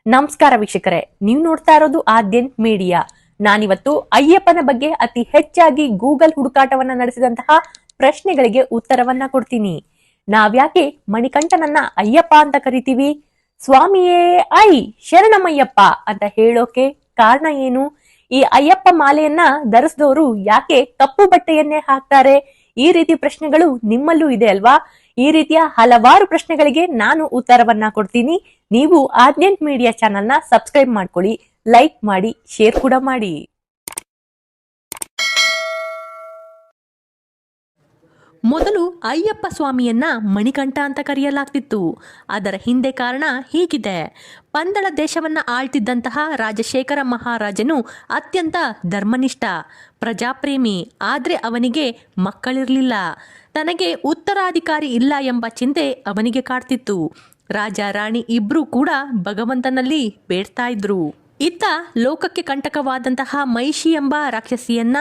ನಮಸ್ಕಾರ ವೀಕ್ಷಕರೇ, ನೀವು ನೋಡ್ತಾ ಇರೋದು ಆದ್ಯಂತ್ ಮೀಡಿಯಾ. ನಾನಿವತ್ತು ಅಯ್ಯಪ್ಪನ ಬಗ್ಗೆ ಅತಿ ಹೆಚ್ಚಾಗಿ ಗೂಗಲ್ ಹುಡುಕಾಟವನ್ನ ನಡೆಸಿದಂತಹ ಪ್ರಶ್ನೆಗಳಿಗೆ ಉತ್ತರವನ್ನ ಕೊಡ್ತೀನಿ. ನಾವ್ಯಾಕೆ ಮಣಿಕಂಠನನ್ನ ಅಯ್ಯಪ್ಪ ಅಂತ ಕರಿತೀವಿ? ಸ್ವಾಮಿಯೇ ಐ ಶರಣಮಯ್ಯಪ್ಪ ಅಂತ ಹೇಳೋಕೆ ಕಾರಣ ಏನು? ಈ ಅಯ್ಯಪ್ಪ ಮಾಲೆಯನ್ನ ಧರಿಸಿದವರು ಯಾಕೆ ಕಪ್ಪು ಬಟ್ಟೆಯನ್ನೇ ಹಾಕ್ತಾರೆ? ಈ ರೀತಿ ಪ್ರಶ್ನೆಗಳು ನಿಮ್ಮಲ್ಲೂ ಇದೆ ಅಲ್ವಾ? ಈ ರೀತಿಯ ಹಲವಾರು ಪ್ರಶ್ನೆಗಳಿಗೆ ನಾನು ಉತ್ತರವನ್ನ ಕೊಡ್ತೀನಿ. ನೀವು ಆದ್ಯಂತ್ ಮೀಡಿಯಾ ಚಾನೆಲ್ನ ಸಬ್ಸ್ಕ್ರೈಬ್ ಮಾಡ್ಕೊಳ್ಳಿ, ಲೈಕ್ ಮಾಡಿ, ಶೇರ್ ಕೂಡ ಮಾಡಿ. ಮೊದಲು ಅಯ್ಯಪ್ಪ ಸ್ವಾಮಿಯನ್ನ ಮಣಿಕಂಠ ಅಂತ ಕರೆಯಲಾಗ್ತಿತ್ತು. ಅದರ ಹಿಂದೆ ಕಾರಣ ಹೀಗಿದೆ. ಪಂದಳ ದೇಶವನ್ನ ಆಳ್ತಿದ್ದಂತಹ ರಾಜಶೇಖರ ಮಹಾರಾಜನು ಅತ್ಯಂತ ಧರ್ಮನಿಷ್ಠ, ಪ್ರಜಾಪ್ರೇಮಿ. ಆದ್ರೆ ಅವನಿಗೆ ಮಕ್ಕಳಿರಲಿಲ್ಲ. ತನಗೆ ಉತ್ತರಾಧಿಕಾರಿ ಇಲ್ಲ ಎಂಬ ಚಿಂತೆ ಅವನಿಗೆ ಕಾಡ್ತಿತ್ತು. ರಾಜ ರಾಣಿ ಇಬ್ರು ಕೂಡ ಭಗವಂತನಲ್ಲಿ ಬೇಡ್ತಾ ಇದ್ರು. ಇತ್ತ ಲೋಕಕ್ಕೆ ಕಂಟಕವಾದಂತಹ ಮಹಿಷಿ ಎಂಬ ರಾಕ್ಷಸಿಯನ್ನ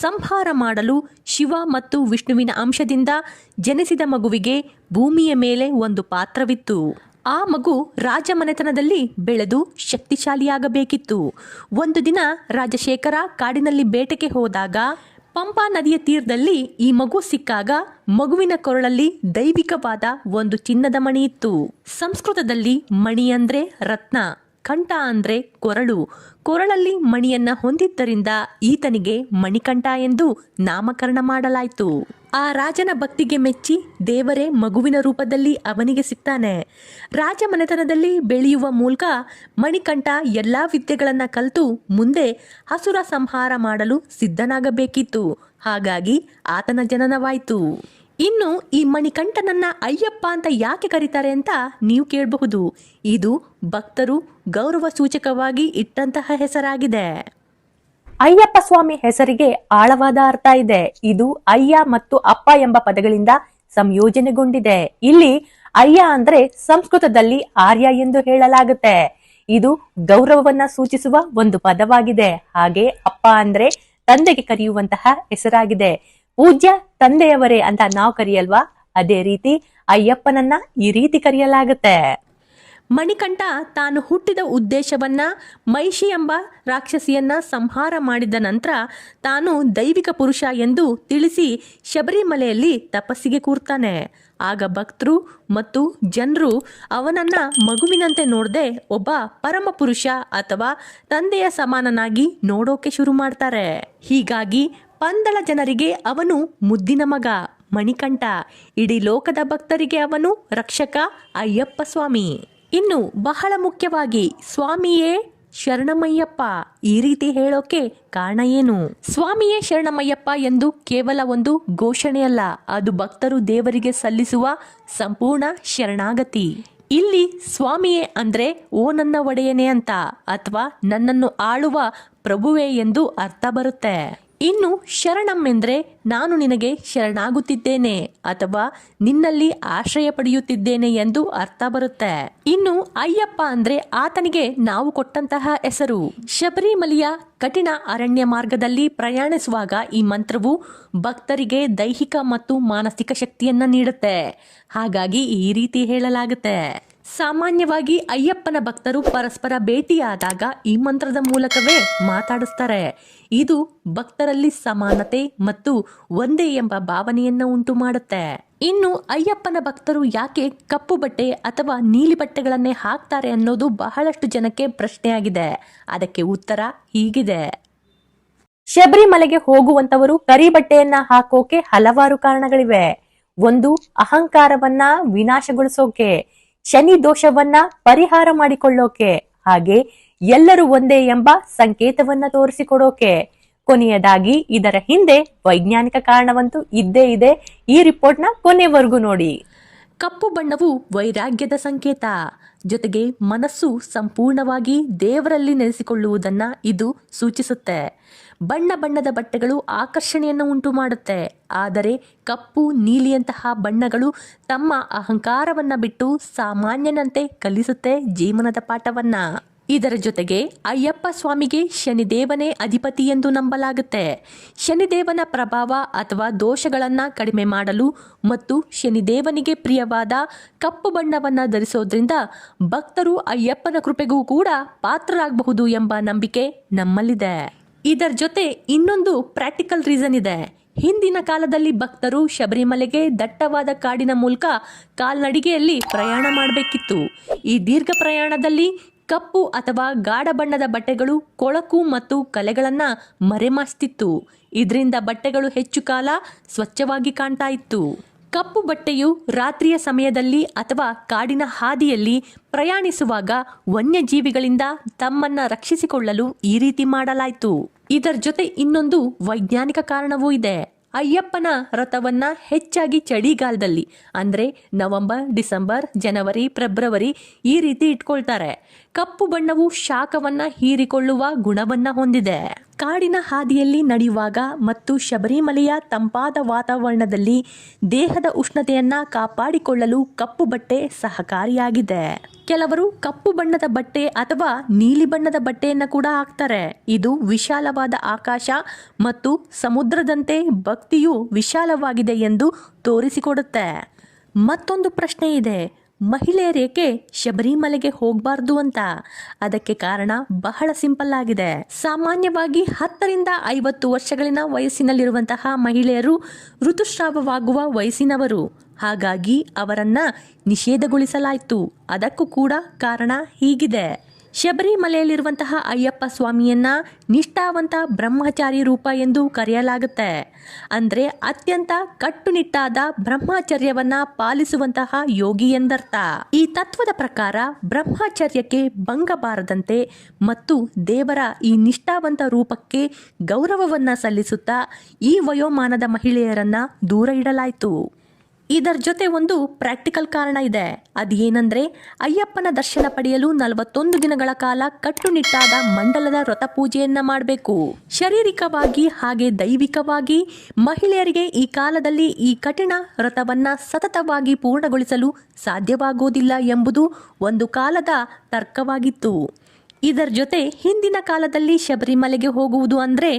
ಸಂಹಾರ ಮಾಡಲು ಶಿವ ಮತ್ತು ವಿಷ್ಣುವಿನ ಅಂಶದಿಂದ ಜನಿಸಿದ ಮಗುವಿಗೆ ಭೂಮಿಯ ಮೇಲೆ ಒಂದು ಪಾತ್ರವಿತ್ತು. ಆ ಮಗು ರಾಜಮನೆತನದಲ್ಲಿ ಬೆಳೆದು ಶಕ್ತಿಶಾಲಿಯಾಗಬೇಕಿತ್ತು. ಒಂದು ದಿನ ರಾಜಶೇಖರ ಕಾಡಿನಲ್ಲಿ ಬೇಟೆಗೆ ಹೋದಾಗ ಪಂಪಾ ನದಿಯ ತೀರದಲ್ಲಿ ಈ ಮಗು ಸಿಕ್ಕಾಗ ಮಗುವಿನ ಕೊರಳಲ್ಲಿ ದೈವಿಕವಾದ ಒಂದು ಚಿನ್ನದ ಮಣಿ ಇತ್ತು. ಸಂಸ್ಕೃತದಲ್ಲಿ ಮಣಿ ಅಂದ್ರೆ ರತ್ನ, ಕಂಠ ಅಂದ್ರೆ ಕೊರಳು. ಕೊರಳಲ್ಲಿ ಮಣಿಯನ್ನ ಹೊಂದಿದ್ದರಿಂದ ಈತನಿಗೆ ಮಣಿಕಂಠ ಎಂದು ನಾಮಕರಣ ಮಾಡಲಾಯಿತು. ಆ ರಾಜನ ಭಕ್ತಿಗೆ ಮೆಚ್ಚಿ ದೇವರೇ ಮಗುವಿನ ರೂಪದಲ್ಲಿ ಅವನಿಗೆ ಸಿಗ್ತಾನೆ. ರಾಜಮನೆತನದಲ್ಲಿ ಬೆಳೆಯುವ ಮೂಲಕ ಮಣಿಕಂಠ ಎಲ್ಲಾ ವಿದ್ಯೆಗಳನ್ನ ಕಲಿತು ಮುಂದೆ ಹಸುರ ಸಂಹಾರ ಮಾಡಲು ಸಿದ್ಧನಾಗಬೇಕಿತ್ತು. ಹಾಗಾಗಿ ಆತನ ಜನನವಾಯಿತು. ಇನ್ನು ಈ ಮಣಿಕಂಠನನ್ನ ಅಯ್ಯಪ್ಪ ಅಂತ ಯಾಕೆ ಕರೀತಾರೆ ಅಂತ ನೀವು ಕೇಳಬಹುದು. ಇದು ಭಕ್ತರು ಗೌರವ ಸೂಚಕವಾಗಿ ಇಟ್ಟಂತಹ ಹೆಸರಾಗಿದೆ. ಅಯ್ಯಪ್ಪ ಸ್ವಾಮಿ ಹೆಸರಿಗೆ ಆಳವಾದ ಅರ್ಥ ಇದೆ. ಇದು ಅಯ್ಯ ಮತ್ತು ಅಪ್ಪ ಎಂಬ ಪದಗಳಿಂದ ಸಂಯೋಜನೆಗೊಂಡಿದೆ. ಇಲ್ಲಿ ಅಯ್ಯ ಅಂದ್ರೆ ಸಂಸ್ಕೃತದಲ್ಲಿ ಆರ್ಯ ಎಂದು ಹೇಳಲಾಗುತ್ತೆ. ಇದು ಗೌರವವನ್ನ ಸೂಚಿಸುವ ಒಂದು ಪದವಾಗಿದೆ. ಹಾಗೆ ಅಪ್ಪ ಅಂದ್ರೆ ತಂದೆಗೆ ಕರೆಯುವಂತಹ ಹೆಸರಾಗಿದೆ. ಪೂಜ್ಯ ತಂದೆಯವರೇ ಅಂತ ನಾವು ಕರೆಯಲ್ವಾ, ಅದೇ ರೀತಿ ಅಯ್ಯಪ್ಪನನ್ನ ಈ ರೀತಿ ಕರೆಯಲಾಗುತ್ತೆ. ಮಣಿಕಂಠ ತಾನು ಹುಟ್ಟಿದ ಉದ್ದೇಶವನ್ನ ಮಹಿಷಿ ಎಂಬ ರಾಕ್ಷಸಿಯನ್ನ ಸಂಹಾರ ಮಾಡಿದ ನಂತರ ತಾನು ದೈವಿಕ ಪುರುಷ ಎಂದು ತಿಳಿಸಿ ಶಬರಿಮಲೆಯಲ್ಲಿ ತಪಸ್ಸಿಗೆ ಕೂರ್ತಾನೆ. ಆಗ ಭಕ್ತರು ಮತ್ತು ಜನರು ಅವನನ್ನ ಮಗುವಿನಂತೆ ನೋಡದೆ ಒಬ್ಬ ಪರಮ ಪುರುಷ ಅಥವಾ ತಂದೆಯ ಸಮಾನನಾಗಿ ನೋಡೋಕೆ ಶುರು ಮಾಡ್ತಾರೆ. ಹೀಗಾಗಿ ಪಂದಳ ಜನರಿಗೆ ಅವನು ಮುದ್ದಿನ ಮಗ ಮಣಿಕಂಠ. ಇಡೀ ಲೋಕದ ಭಕ್ತರಿಗೆ ಅವನು ರಕ್ಷಕ ಅಯ್ಯಪ್ಪ ಸ್ವಾಮಿ. ಇನ್ನು ಬಹಳ ಮುಖ್ಯವಾಗಿ ಸ್ವಾಮಿಯೇ ಶರಣಮಯ್ಯಪ್ಪ ಈ ರೀತಿ ಹೇಳೋಕೆ ಕಾರಣ ಏನು? ಸ್ವಾಮಿಯೇ ಶರಣಮಯ್ಯಪ್ಪ ಎಂದು ಕೇವಲ ಒಂದು ಘೋಷಣೆಯಲ್ಲ, ಅದು ಭಕ್ತರು ದೇವರಿಗೆ ಸಲ್ಲಿಸುವ ಸಂಪೂರ್ಣ ಶರಣಾಗತಿ. ಇಲ್ಲಿ ಸ್ವಾಮಿಯೇ ಅಂದ್ರೆ ಓ ನನ್ನ ಒಡೆಯನೇ ಅಂತ, ಅಥವಾ ನನ್ನನ್ನು ಆಳುವ ಪ್ರಭುವೇ ಎಂದು ಅರ್ಥ ಬರುತ್ತೆ. ಇನ್ನು ಶರಣಂ ಎಂದ್ರೆ ನಾನು ನಿನಗೆ ಶರಣಾಗುತ್ತಿದ್ದೇನೆ ಅಥವಾ ನಿನ್ನಲ್ಲಿ ಆಶ್ರಯ ಪಡೆಯುತ್ತಿದ್ದೇನೆ ಎಂದು ಅರ್ಥ ಬರುತ್ತೆ. ಇನ್ನು ಅಯ್ಯಪ್ಪ ಅಂದ್ರೆ ಆತನಿಗೆ ನಾವು ಕೊಟ್ಟಂತಹ ಹೆಸರು. ಶಬರಿಮಲೆಯ ಕಠಿಣ ಅರಣ್ಯ ಮಾರ್ಗದಲ್ಲಿ ಪ್ರಯಾಣಿಸುವಾಗ ಈ ಮಂತ್ರವು ಭಕ್ತರಿಗೆ ದೈಹಿಕ ಮತ್ತು ಮಾನಸಿಕ ಶಕ್ತಿಯನ್ನ ನೀಡುತ್ತೆ. ಹಾಗಾಗಿ ಈ ರೀತಿ ಹೇಳಲಾಗುತ್ತೆ. ಸಾಮಾನ್ಯವಾಗಿ ಅಯ್ಯಪ್ಪನ ಭಕ್ತರು ಪರಸ್ಪರ ಭೇಟಿಯಾದಾಗ ಈ ಮಂತ್ರದ ಮೂಲಕವೇ ಮಾತಾಡಿಸ್ತಾರೆ. ಇದು ಭಕ್ತರಲ್ಲಿ ಸಮಾನತೆ ಮತ್ತು ಒಂದೇ ಎಂಬ ಭಾವನೆಯನ್ನ ಉಂಟು ಮಾಡುತ್ತೆ. ಇನ್ನು ಅಯ್ಯಪ್ಪನ ಭಕ್ತರು ಯಾಕೆ ಕಪ್ಪು ಬಟ್ಟೆ ಅಥವಾ ನೀಲಿ ಬಟ್ಟೆಗಳನ್ನೇ ಹಾಕ್ತಾರೆ ಅನ್ನೋದು ಬಹಳಷ್ಟು ಜನಕ್ಕೆ ಪ್ರಶ್ನೆಯಾಗಿದೆ. ಅದಕ್ಕೆ ಉತ್ತರ ಹೀಗಿದೆ. ಶಬರಿಮಲೆಗೆ ಹೋಗುವಂತವರು ಕರಿ ಬಟ್ಟೆಯನ್ನ ಹಾಕೋಕೆ ಹಲವಾರು ಕಾರಣಗಳಿವೆ. ಒಂದು, ಅಹಂಕಾರವನ್ನ ವಿನಾಶಗೊಳಿಸೋಕೆ, ಶನಿ ದೋಷವನ್ನ ಪರಿಹಾರ ಮಾಡಿಕೊಳ್ಳೋಕೆ, ಹಾಗೆ ಎಲ್ಲರೂ ಒಂದೇ ಎಂಬ ಸಂಕೇತವನ್ನ ತೋರಿಸಿಕೊಡೋಕೆ. ಕೊನೆಯದಾಗಿ ಇದರ ಹಿಂದೆ ವೈಜ್ಞಾನಿಕ ಕಾರಣವಂತೂ ಇದ್ದೇ ಇದೆ. ಈ ರಿಪೋರ್ಟ್ನ ಕೊನೆವರೆಗೂ ನೋಡಿ. ಕಪ್ಪು ಬಣ್ಣವು ವೈರಾಗ್ಯದ ಸಂಕೇತ, ಜೊತೆಗೆ ಮನಸ್ಸು ಸಂಪೂರ್ಣವಾಗಿ ದೇವರಲ್ಲಿ ನೆಲೆಸಿಕೊಳ್ಳುವುದನ್ನ ಇದು ಸೂಚಿಸುತ್ತೆ. ಬಣ್ಣ ಬಣ್ಣದ ಬಟ್ಟೆಗಳು ಆಕರ್ಷಣೆಯನ್ನು ಉಂಟು ಮಾಡುತ್ತೆ. ಆದರೆ ಕಪ್ಪು, ನೀಲಿಯಂತಹ ಬಣ್ಣಗಳು ತಮ್ಮ ಅಹಂಕಾರವನ್ನ ಬಿಟ್ಟು ಸಾಮಾನ್ಯನಂತೆ ಕಲಿಸುತ್ತೆ ಜೀವನದ ಪಾಠವನ್ನ. ಇದರ ಜೊತೆಗೆ ಅಯ್ಯಪ್ಪ ಸ್ವಾಮಿಗೆ ಶನಿದೇವನೇ ಅಧಿಪತಿ ಎಂದು ನಂಬಲಾಗುತ್ತೆ. ಶನಿದೇವನ ಪ್ರಭಾವ ಅಥವಾ ದೋಷಗಳನ್ನು ಕಡಿಮೆ ಮಾಡಲು ಮತ್ತು ಶನಿದೇವನಿಗೆ ಪ್ರಿಯವಾದ ಕಪ್ಪು ಬಣ್ಣವನ್ನು ಧರಿಸೋದ್ರಿಂದ ಭಕ್ತರು ಅಯ್ಯಪ್ಪನ ಕೃಪೆಗೂ ಕೂಡ ಪಾತ್ರರಾಗಬಹುದು ಎಂಬ ನಂಬಿಕೆ ನಮ್ಮಲ್ಲಿದೆ. ಇದರ ಜೊತೆ ಇನ್ನೊಂದು ಪ್ರಾಕ್ಟಿಕಲ್ ರೀಸನ್ ಇದೆ. ಹಿಂದಿನ ಕಾಲದಲ್ಲಿ ಭಕ್ತರು ಶಬರಿಮಲೆಗೆ ದಟ್ಟವಾದ ಕಾಡಿನ ಮೂಲಕ ಕಾಲ್ನಡಿಗೆಯಲ್ಲಿ ಪ್ರಯಾಣ ಮಾಡಬೇಕಿತ್ತು. ಈ ದೀರ್ಘ ಪ್ರಯಾಣದಲ್ಲಿ ಕಪ್ಪು ಅಥವಾ ಗಾಢ ಬಣ್ಣದ ಬಟ್ಟೆಗಳು ಕೊಳಕು ಮತ್ತು ಕಲೆಗಳನ್ನು ಮರೆಮಾಚ್ತಿತ್ತು. ಇದರಿಂದ ಬಟ್ಟೆಗಳು ಹೆಚ್ಚು ಕಾಲ ಸ್ವಚ್ಛವಾಗಿ ಕಾಣ್ತಾ ಇತ್ತು. ಕಪ್ಪು ಬಟ್ಟೆಯು ರಾತ್ರಿಯ ಸಮಯದಲ್ಲಿ ಅಥವಾ ಕಾಡಿನ ಹಾದಿಯಲ್ಲಿ ಪ್ರಯಾಣಿಸುವಾಗ ವನ್ಯಜೀವಿಗಳಿಂದ ತಮ್ಮನ್ನ ರಕ್ಷಿಸಿಕೊಳ್ಳಲು ಈ ರೀತಿ ಮಾಡಲಾಯಿತು. ಇದರ ಜೊತೆ ಇನ್ನೊಂದು ವೈಜ್ಞಾನಿಕ ಕಾರಣವೂ ಇದೆ. ಅಯ್ಯಪ್ಪನ ರಥವನ್ನ ಹೆಚ್ಚಾಗಿ ಚಳಿಗಾಲದಲ್ಲಿ ಅಂದರೆ ನವೆಂಬರ್, ಡಿಸೆಂಬರ್, ಜನವರಿ, ಫೆಬ್ರವರಿ ಈ ರೀತಿ ಇಟ್ಕೊಳ್ತಾರೆ. ಕಪ್ಪು ಬಣ್ಣವು ಶಾಖವನ್ನ ಹೀರಿಕೊಳ್ಳುವ ಗುಣವನ್ನ ಹೊಂದಿದೆ. ಕಾಡಿನ ಹಾದಿಯಲ್ಲಿ ನಡೆಯುವಾಗ ಮತ್ತು ಶಬರಿಮಲೆಯ ತಂಪಾದ ವಾತಾವರಣದಲ್ಲಿ ದೇಹದ ಉಷ್ಣತೆಯನ್ನ ಕಾಪಾಡಿಕೊಳ್ಳಲು ಕಪ್ಪು ಬಟ್ಟೆ ಸಹಕಾರಿಯಾಗಿದೆ. ಕೆಲವರು ಕಪ್ಪು ಬಣ್ಣದ ಬಟ್ಟೆ ಅಥವಾ ನೀಲಿ ಬಣ್ಣದ ಬಟ್ಟೆಯನ್ನು ಕೂಡ ಹಾಕ್ತಾರೆ. ಇದು ವಿಶಾಲವಾದ ಆಕಾಶ ಮತ್ತು ಸಮುದ್ರದಂತೆ ಭಕ್ತಿಯು ವಿಶಾಲವಾಗಿದೆ ಎಂದು ತೋರಿಸಿಕೊಡುತ್ತೆ. ಮತ್ತೊಂದು ಪ್ರಶ್ನೆ ಇದೆ, ಮಹಿಳೆಯರೇಕೆ ಶಬರಿಮಲೆಗೆ ಹೋಗಬಾರ್ದು ಅಂತ? ಅದಕ್ಕೆ ಕಾರಣ ಬಹಳ ಸಿಂಪಲ್ ಆಗಿದೆ. ಸಾಮಾನ್ಯವಾಗಿ 10 ರಿಂದ 50 ವರ್ಷಗಳಿನ ವಯಸ್ಸಿನಲ್ಲಿರುವಂತಹ ಮಹಿಳೆಯರು ಋತುಸ್ರಾವವಾಗುವ ವಯಸ್ಸಿನವರು. ಹಾಗಾಗಿ ಅವರನ್ನ ನಿಷೇಧಗೊಳಿಸಲಾಯಿತು. ಅದಕ್ಕೂ ಕೂಡ ಕಾರಣ ಹೀಗಿದೆ. ಶಬರಿಮಲೆಯಲ್ಲಿರುವಂತಹ ಅಯ್ಯಪ್ಪ ಸ್ವಾಮಿಯನ್ನ ನಿಷ್ಠಾವಂತ ಬ್ರಹ್ಮಚಾರಿ ರೂಪ ಎಂದು ಕರೆಯಲಾಗುತ್ತೆ. ಅಂದರೆ ಅತ್ಯಂತ ಕಟ್ಟುನಿಟ್ಟಾದ ಬ್ರಹ್ಮಚರ್ಯವನ್ನ ಪಾಲಿಸುವಂತಹ ಯೋಗಿ ಎಂದರ್ಥ. ಈ ತತ್ವದ ಪ್ರಕಾರ ಬ್ರಹ್ಮಚರ್ಯಕ್ಕೆ ಭಂಗ ಬಾರದಂತೆ ಮತ್ತು ದೇವರ ಈ ನಿಷ್ಠಾವಂತ ರೂಪಕ್ಕೆ ಗೌರವವನ್ನ ಸಲ್ಲಿಸುತ್ತಾ ಈ ವಯೋಮಾನದ ಮಹಿಳೆಯರನ್ನ ದೂರ ಇಡಲಾಯಿತು. ಇದರ ಜೊತೆ ಒಂದು ಪ್ರಾಕ್ಟಿಕಲ್ ಕಾರಣ ಇದೆ. ಅದೇನೆಂದರೆ ಅಯ್ಯಪ್ಪನ ದರ್ಶನ ಪಡೆಯಲು 41 ದಿನಗಳ ಕಾಲ ಕಟ್ಟುನಿಟ್ಟಾದ ಮಂಡಲದ ವ್ರತ ಪೂಜೆಯನ್ನ ಮಾಡಬೇಕು. ಶಾರೀರಿಕವಾಗಿ ಹಾಗೆ ದೈವಿಕವಾಗಿ ಮಹಿಳೆಯರಿಗೆ ಈ ಕಾಲದಲ್ಲಿ ಈ ಕಠಿಣ ವ್ರತವನ್ನ ಸತತವಾಗಿ ಪೂರ್ಣಗೊಳಿಸಲು ಸಾಧ್ಯವಾಗುವುದಿಲ್ಲ ಎಂಬುದು ಒಂದು ಕಾಲದ ತರ್ಕವಾಗಿತ್ತು. ಇದರ ಜೊತೆ ಹಿಂದಿನ ಕಾಲದಲ್ಲಿ ಶಬರಿಮಲೆಗೆ ಹೋಗುವುದು ಅಂದರೆ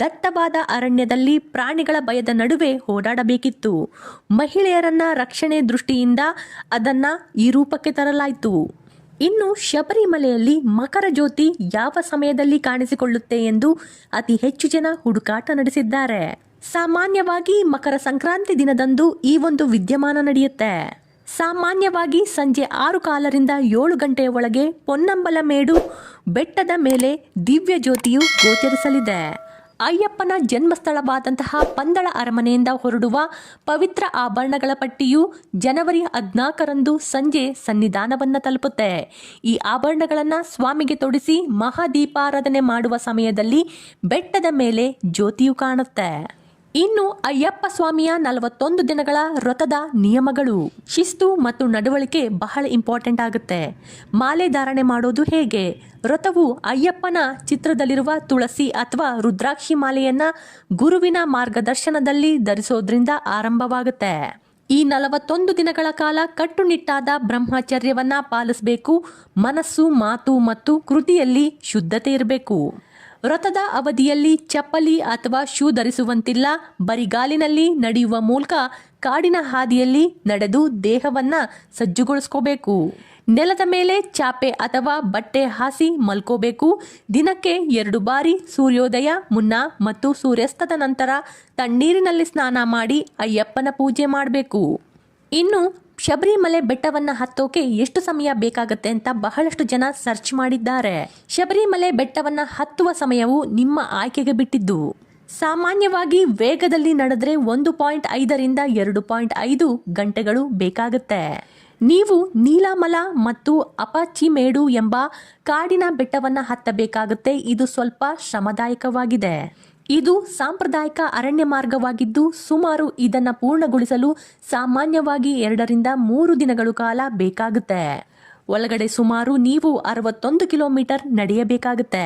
ದಟ್ಟವಾದ ಅರಣ್ಯದಲ್ಲಿ ಪ್ರಾಣಿಗಳ ಭಯದ ನಡುವೆ ಓಡಾಡಬೇಕಿತ್ತು. ಮಹಿಳೆಯರನ್ನ ರಕ್ಷಣೆ ದೃಷ್ಟಿಯಿಂದ ಅದನ್ನ ಈ ರೂಪಕ್ಕೆ ತರಲಾಯಿತು. ಇನ್ನು ಶಬರಿಮಲೆಯಲ್ಲಿ ಮಕರ ಜ್ಯೋತಿ ಯಾವ ಸಮಯದಲ್ಲಿ ಕಾಣಿಸಿಕೊಳ್ಳುತ್ತೆ ಎಂದು ಅತಿ ಹೆಚ್ಚು ಜನ ಹುಡುಕಾಟ ನಡೆಸಿದ್ದಾರೆ. ಸಾಮಾನ್ಯವಾಗಿ ಮಕರ ಸಂಕ್ರಾಂತಿ ದಿನದಂದು ಈ ಒಂದು ವಿದ್ಯಮಾನ ನಡೆಯುತ್ತೆ. ಸಾಮಾನ್ಯವಾಗಿ ಸಂಜೆ 6:15 ರಿಂದ 7 ಗಂಟೆಯ ಒಳಗೆ ಪೊನ್ನಂಬಲಮೇಡು ಬೆಟ್ಟದ ಮೇಲೆ ದಿವ್ಯ ಜ್ಯೋತಿಯು ಗೋಚರಿಸಲಿದೆ. ಅಯ್ಯಪ್ಪನ ಜನ್ಮಸ್ಥಳವಾದಂತಹ ಪಂದಳ ಅರಮನೆಯಿಂದ ಹೊರಡುವ ಪವಿತ್ರ ಆಭರಣಗಳ ಪಟ್ಟಿಯು ಜನವರಿ 14ರಂದು ಸಂಜೆ ಸನ್ನಿಧಾನವನ್ನು ತಲುಪುತ್ತೆ. ಈ ಆಭರಣಗಳನ್ನು ಸ್ವಾಮಿಗೆ ತೊಡಿಸಿ ಮಹಾದೀಪಾರಾಧನೆ ಮಾಡುವ ಸಮಯದಲ್ಲಿ ಬೆಟ್ಟದ ಮೇಲೆ ಜ್ಯೋತಿಯು ಕಾಣುತ್ತೆ. ಇನ್ನು ಅಯ್ಯಪ್ಪ ಸ್ವಾಮಿಯ 41 ದಿನಗಳ ವ್ರತದ ನಿಯಮಗಳು, ಶಿಸ್ತು ಮತ್ತು ನಡವಳಿಕೆ ಬಹಳ ಇಂಪಾರ್ಟೆಂಟ್ ಆಗುತ್ತೆ. ಮಾಲೆ ಧಾರಣೆ ಮಾಡೋದು ಹೇಗೆ? ವ್ರತವು ಅಯ್ಯಪ್ಪನ ಚಿತ್ರದಲ್ಲಿರುವ ತುಳಸಿ ಅಥವಾ ರುದ್ರಾಕ್ಷಿ ಮಾಲೆಯನ್ನ ಗುರುವಿನ ಮಾರ್ಗದರ್ಶನದಲ್ಲಿ ಧರಿಸೋದ್ರಿಂದ ಆರಂಭವಾಗುತ್ತೆ. ಈ 41 ದಿನಗಳ ಕಾಲ ಕಟ್ಟುನಿಟ್ಟಾದ ಬ್ರಹ್ಮಚರ್ಯವನ್ನ ಪಾಲಿಸಬೇಕು. ಮನಸ್ಸು, ಮಾತು ಮತ್ತು ಕೃತಿಯಲ್ಲಿ ಶುದ್ಧತೆ ಇರಬೇಕು. ವ್ರತದ ಅವಧಿಯಲ್ಲಿ ಚಪ್ಪಲಿ ಅಥವಾ ಶೂ ಧರಿಸುವಂತಿಲ್ಲ. ಬರಿಗಾಲಿನಲ್ಲಿ ನಡೆಯುವ ಮೂಲಕ ಕಾಡಿನ ಹಾದಿಯಲ್ಲಿ ನಡೆದು ದೇಹವನ್ನ ಸಜ್ಜುಗೊಳಿಸ್ಕೋಬೇಕು. ನೆಲದ ಮೇಲೆ ಚಾಪೆ ಅಥವಾ ಬಟ್ಟೆ ಹಾಸಿ ಮಲ್ಕೋಬೇಕು. ದಿನಕ್ಕೆ 2 ಬಾರಿ ಸೂರ್ಯೋದಯ ಮುನ್ನ ಮತ್ತು ಸೂರ್ಯಾಸ್ತದ ನಂತರ ತಣ್ಣೀರಿನಲ್ಲಿ ಸ್ನಾನ ಮಾಡಿ ಅಯ್ಯಪ್ಪನ ಪೂಜೆ ಮಾಡಬೇಕು. ಇನ್ನು ಶಬರಿಮಲೆ ಬೆಟ್ಟವನ್ನ ಹತ್ತೋಕೆ ಎಷ್ಟು ಸಮಯ ಬೇಕಾಗತ್ತೆ ಅಂತ ಬಹಳಷ್ಟು ಜನ ಸರ್ಚ್ ಮಾಡಿದ್ದಾರೆ. ಶಬರಿಮಲೆ ಬೆಟ್ಟವನ್ನ ಹತ್ತುವ ಸಮಯವು ನಿಮ್ಮ ಆಯ್ಕೆಗೆ ಬಿಟ್ಟಿದ್ದು. ಸಾಮಾನ್ಯವಾಗಿ ವೇಗದಲ್ಲಿ ನಡೆದ್ರೆ 1.5 ರಿಂದ 2.5 ಗಂಟೆಗಳು ಬೇಕಾಗುತ್ತೆ. ನೀವು ನೀಲಾಮಲ ಮತ್ತು ಅಪಾಚಿಮೇಡು ಎಂಬ ಕಾಡಿನ ಬೆಟ್ಟವನ್ನ ಹತ್ತಬೇಕಾಗುತ್ತೆ. ಇದು ಸ್ವಲ್ಪ ಶ್ರಮದಾಯಕವಾಗಿದೆ. ಇದು ಸಾಂಪ್ರದಾಯಿಕ ಅರಣ್ಯ ಮಾರ್ಗವಾಗಿದ್ದು ಸುಮಾರು ಇದನ್ನು ಪೂರ್ಣಗೊಳಿಸಲು ಸಾಮಾನ್ಯವಾಗಿ 2 ರಿಂದ 3 ದಿನಗಳ ಕಾಲ ಬೇಕಾಗುತ್ತೆ. ಒಳಗಡೆ ಸುಮಾರು ನೀವು 61 ಕಿಲೋಮೀಟರ್ ನಡೆಯಬೇಕಾಗುತ್ತೆ.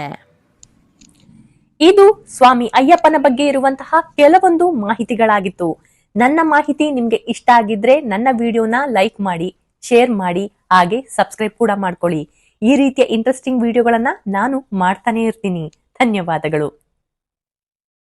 ಇದು ಸ್ವಾಮಿ ಅಯ್ಯಪ್ಪನ ಬಗ್ಗೆ ಇರುವಂತಹ ಕೆಲವೊಂದು ಮಾಹಿತಿಗಳಾಗಿತ್ತು. ನನ್ನ ಮಾಹಿತಿ ನಿಮ್ಗೆ ಇಷ್ಟ ಆಗಿದ್ರೆ ನನ್ನ ವಿಡಿಯೋನ ಲೈಕ್ ಮಾಡಿ, ಶೇರ್ ಮಾಡಿ, ಹಾಗೆ ಸಬ್ಸ್ಕ್ರೈಬ್ ಕೂಡ ಮಾಡ್ಕೊಳ್ಳಿ. ಈ ರೀತಿಯ ಇಂಟ್ರೆಸ್ಟಿಂಗ್ ವಿಡಿಯೋಗಳನ್ನು ನಾನು ಮಾಡ್ತಾನೆ ಇರ್ತೀನಿ. ಧನ್ಯವಾದಗಳು.